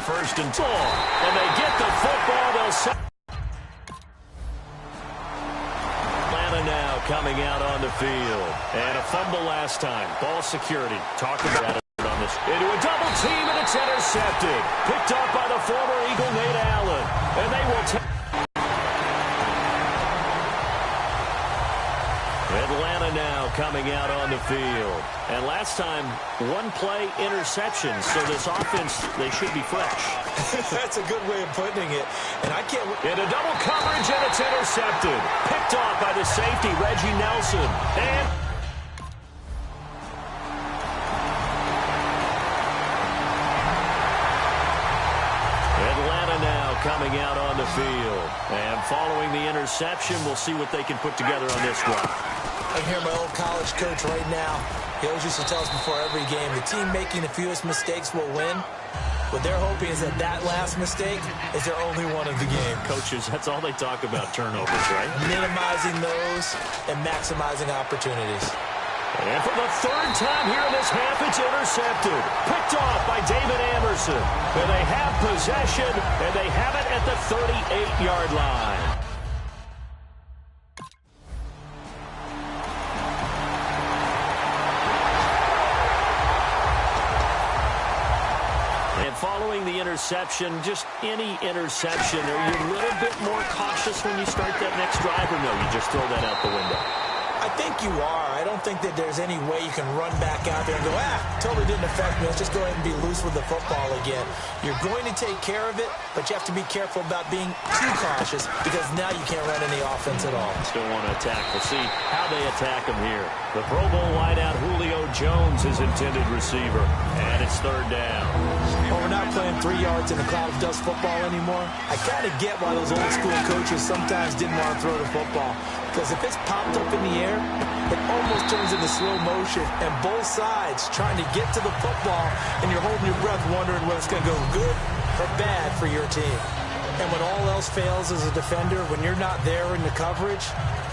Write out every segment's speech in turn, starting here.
1st and 10. And they get the football. They'll set. Atlanta now coming out on the field. And a fumble last time. Ball security. Talk about it on this. Into a double team, and it's intercepted. Picked up by the former Eagle, Nate Allen. And they will take. Atlanta now coming out on the field. And last time, one play interception. So this offense, they should be fresh. That's a good way of putting it. And I can't... In a double coverage, and it's intercepted. Picked off by the safety, Reggie Nelson. And... Atlanta now coming out on the field. And following the interception, we'll see what they can put together on this drive. I hear my old college coach right now. He always used to tell us before every game, the team making the fewest mistakes will win. What they're hoping is that that last mistake is their only one of the game. Coaches, that's all they talk about, turnovers, right? Minimizing those and maximizing opportunities. And for the 3rd time here in this half, it's intercepted. Picked off by David Amerson. And they have possession, and they have it at the 38-yard line. Following the interception, just any interception, are you a little bit more cautious when you start that next drive, or no, you just throw that out the window? I think you are. I don't think that there's any way you can run back out there and go, totally didn't affect me. Let's just go ahead and be loose with the football again. You're going to take care of it, but you have to be careful about being too cautious because now you can't run any offense at all. Still want to attack. We'll see how they attack him here. The Pro Bowl wideout Julio Jones is intended receiver, and it's 3rd down. Well, we're not playing 3 yards in a cloud of dust football anymore. I kind of get why those old school coaches sometimes didn't want to throw the football. Because if it's popped up in the air, it almost turns into slow motion. And both sides trying to get to the football, and you're holding your breath wondering whether it's going to go good or bad for your team. And when all else fails as a defender, when you're not there in the coverage,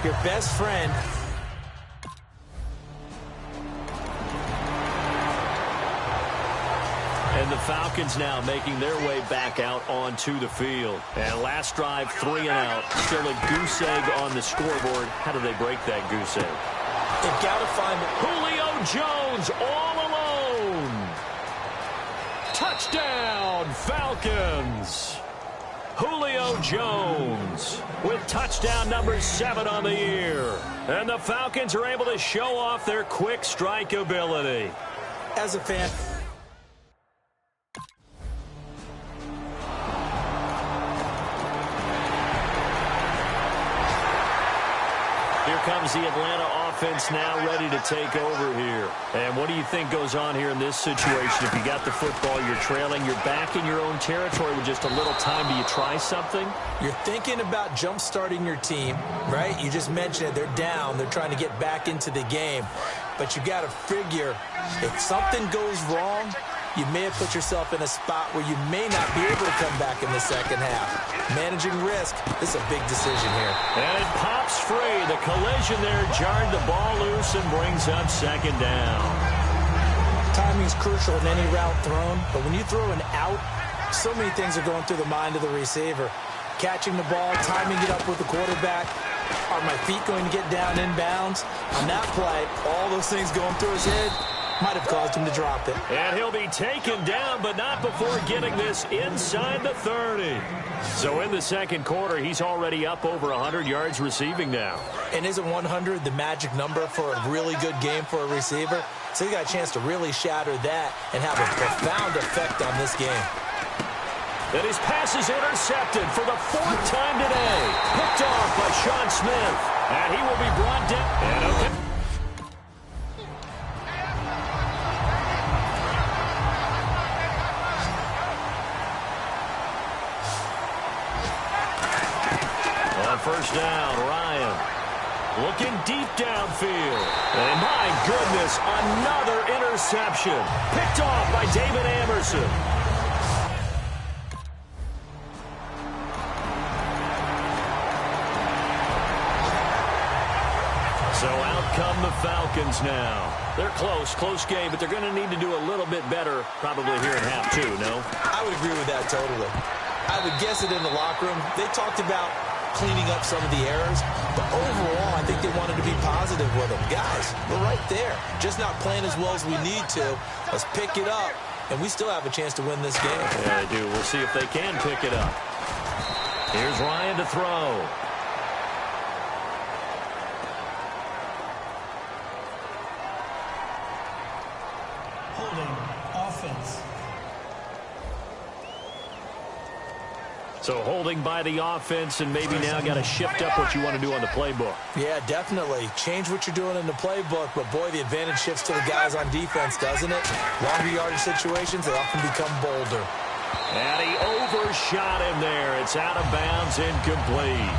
your best friend... And the Falcons now making their way back out onto the field. And last drive, 3 and out. Still a goose egg on the scoreboard. How do they break that goose egg? They've got to find Julio Jones all alone. Touchdown, Falcons. Julio Jones with touchdown number 7 on the year. And the Falcons are able to show off their quick strike ability. As a fan... Here comes the Atlanta offense now ready to take over here. And what do you think goes on here in this situation? If you got the football, you're trailing, you're back in your own territory with just a little time. Do you try something? You're thinking about jump-starting your team, right? You just mentioned it. They're down. They're trying to get back into the game. But you got to figure if something goes wrong, you may have put yourself in a spot where you may not be able to come back in the second half. Managing risk, this is a big decision here. And it pops free. The collision there jarred the ball loose and brings up 2nd down. Timing's crucial in any route thrown, but when you throw an out, so many things are going through the mind of the receiver. Catching the ball, timing it up with the quarterback. Are my feet going to get down inbounds? On that play, all those things going through his head might have caused him to drop it. And he'll be taken down, but not before getting this inside the 30. So in the 2nd quarter, he's already up over 100 yards receiving now. And isn't 100 the magic number for a really good game for a receiver? So he got a chance to really shatter that and have a profound effect on this game. And his pass is intercepted for the 4th time today. Picked off by Sean Smith. And he will be brought down. And okay. On 1st down, Ryan looking deep downfield. And my goodness, another interception. Picked off by David Amerson. So out come the Falcons. Falcons now. They're close game, but they're going to need to do a little bit better probably here in half two, no? I would agree with that totally. I would guess it in the locker room. They talked about cleaning up some of the errors, but overall, I think they wanted to be positive with them. Guys, we're right there. Just not playing as well as we need to. Let's pick it up, and we still have a chance to win this game. Yeah, they do. We'll see if they can pick it up. Here's Ryan to throw. Offense. So holding by the offense, and maybe now got to shift up what you want to do on the playbook. Yeah, definitely. Change what you're doing in the playbook, but boy, the advantage shifts to the guys on defense, doesn't it? Longer yardage situations, they often become bolder. And he overshot him there. It's out of bounds, incomplete.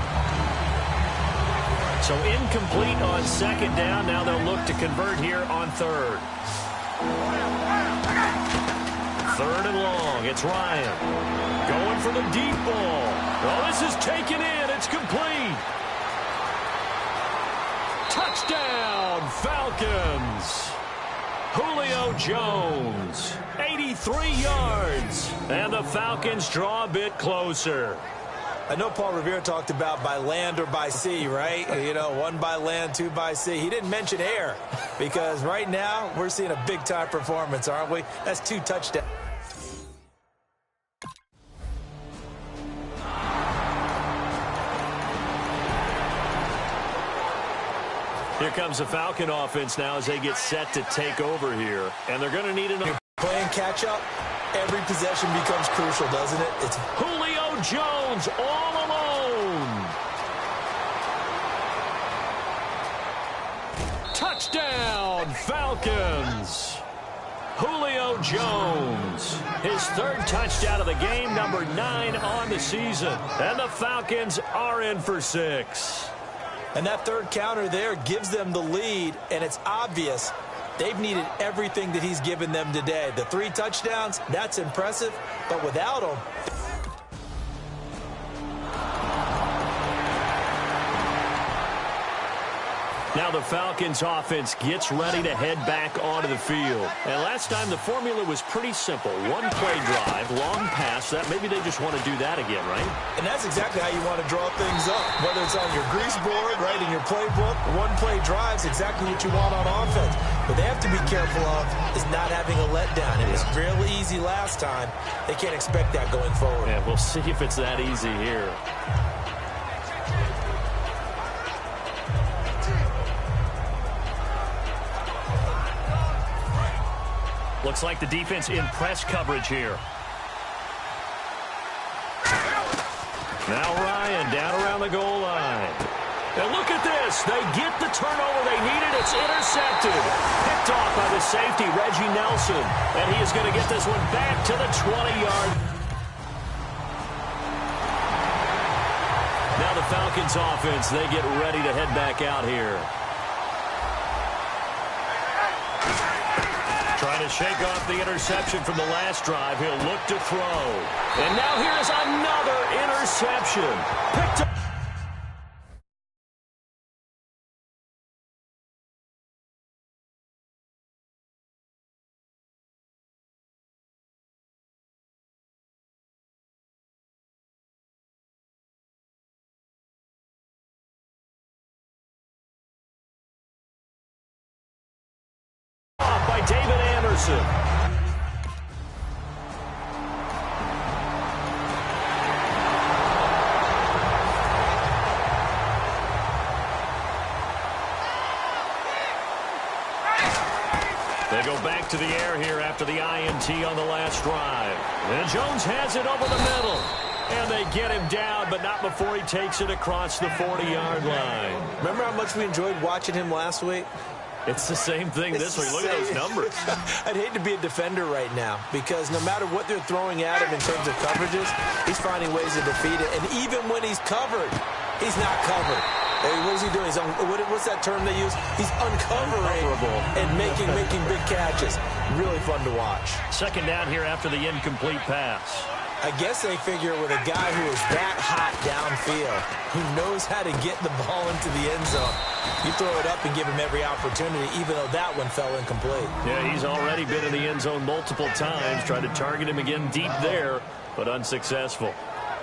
So incomplete on second down. Now they'll look to convert here on third. Third and long. It's Ryan. Going for the deep ball. Oh, this is taken in. It's complete. Touchdown, Falcons. Julio Jones, 83 yards. And the Falcons draw a bit closer. I know Paul Revere talked about by land or by sea, right? You know, one by land, two by sea. He didn't mention air because right now we're seeing a big-time performance, aren't we? That's 2 touchdowns. Here comes the Falcon offense now as they get set to take over here. And they're going to need another. Playing catch-up, every possession becomes crucial, doesn't it? It's Julio Jones all alone. Touchdown, Falcons. Julio Jones, his 3rd touchdown of the game, number 9 on the season. And the Falcons are in for 6. And that 3rd counter there gives them the lead, and it's obvious they've needed everything that he's given them today. The 3 touchdowns, that's impressive, but without him, now the Falcons offense gets ready to head back onto the field. And last time the formula was pretty simple. 1 play drive, long pass. That maybe they just want to do that again, right? and that's exactly how you want to draw things up. Whether it's on your grease board, right, in your playbook, 1 play drive's exactly what you want on offense. What they have to be careful of is not having a letdown. It was real easy last time. They can't expect that going forward. Yeah, we'll see if it's that easy here. Looks like the defense in press coverage here. Now Ryan down around the goal line. And look at this. They get the turnover they needed. It's intercepted. Picked off by the safety, Reggie Nelson. And he is going to get this one back to the 20-yard. Now the Falcons offense, they get ready to head back out here. Trying to shake off the interception from the last drive. He'll look to throw. And now here's another interception. Picked up. By David Anderson. They go back to the air here after the INT on the last drive. And Jones has it over the middle. And they get him down, but not before he takes it across the 40-yard line. Remember how much we enjoyed watching him last week? It's the same thing this week. Look at those numbers. I'd hate to be a defender right now because no matter what they're throwing at him in terms of coverages, he's finding ways to defeat it. And even when he's covered, he's not covered. Hey, what is he doing? What's that term they use? He's uncovering and making big catches. Really fun to watch. Second down here after the incomplete pass. I guess they figure with a guy who is that hot downfield, who knows how to get the ball into the end zone, You throw it up and give him every opportunity, even though that one fell incomplete. Yeah, he's already been in the end zone multiple times, tried to target him again deep there, but unsuccessful.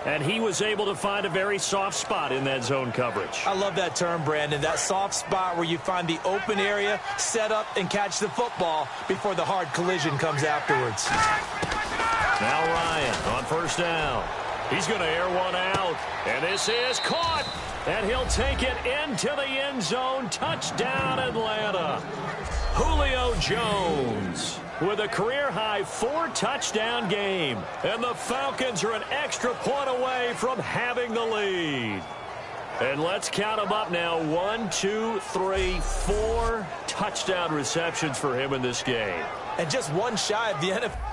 And he was able to find a very soft spot in that zone coverage. I love that term, Brandon. That soft spot where you find the open area, set up, and catch the football before the hard collision comes afterwards. Now Ryan on first down. He's going to air one out. And this is caught. And he'll take it into the end zone. Touchdown, Atlanta. Julio Jones with a career-high 4-touchdown game. And the Falcons are an extra point away from having the lead. And let's count them up now. 1, 2, 3, 4 touchdown receptions for him in this game. And just one shy of the NFL.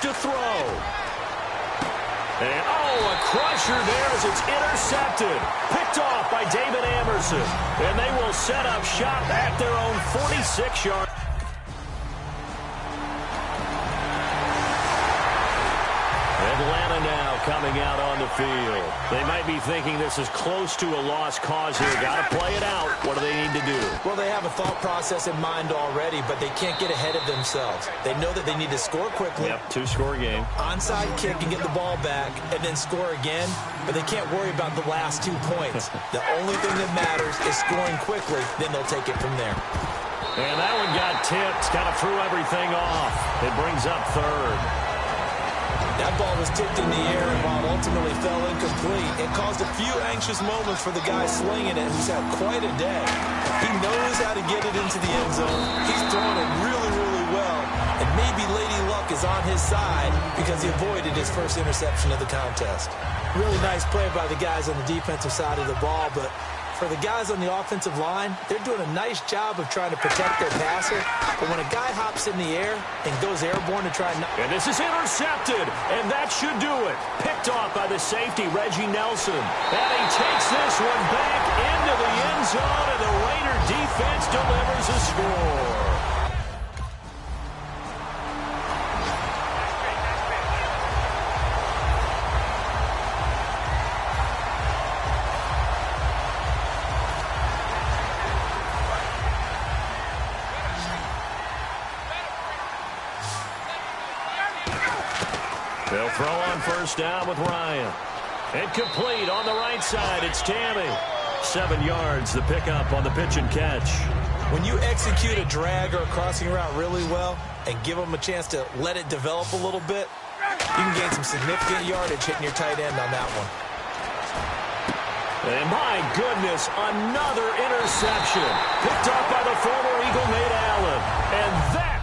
To throw. And, a crusher there as it's intercepted. Picked off by David Amerson. And they will set up shop at their own 46-yard. Atlanta now coming out on the field. They might be thinking this is close to a lost cause here. Got to play it out. What do they need to do? Well, they have a thought process in mind already, but they can't get ahead of themselves. They know that they need to score quickly. Yep, 2-score game. Onside kick and get the ball back and then score again, but they can't worry about the last 2 points. The only thing that matters is scoring quickly, then they'll take it from there. And that one got tipped, kind of threw everything off. It brings up third. That ball was tipped in the air, and while it ultimately fell incomplete, it caused a few anxious moments for the guy slinging it, who's had quite a day. He knows how to get it into the end zone. He's throwing it really, really well, and maybe Lady Luck is on his side because he avoided his first interception of the contest. Really nice play by the guys on the defensive side of the ball, but for the guys on the offensive line, they're doing a nice job of trying to protect their passer. But when a guy hops in the air and goes airborne to try and... And this is intercepted, and that should do it. Picked off by the safety, Reggie Nelson. And he takes this one back into the end zone, and the Raider defense delivers a score. They'll throw on first down with Ryan. And complete on the right side. It's Tammy. 7 yards, the pickup on the pitch and catch. When you execute a drag or a crossing route really well and give them a chance to let it develop a little bit, you can gain some significant yardage hitting your tight end on that one. And my goodness, another interception. Picked up by the former Eagle, Nate Allen. And that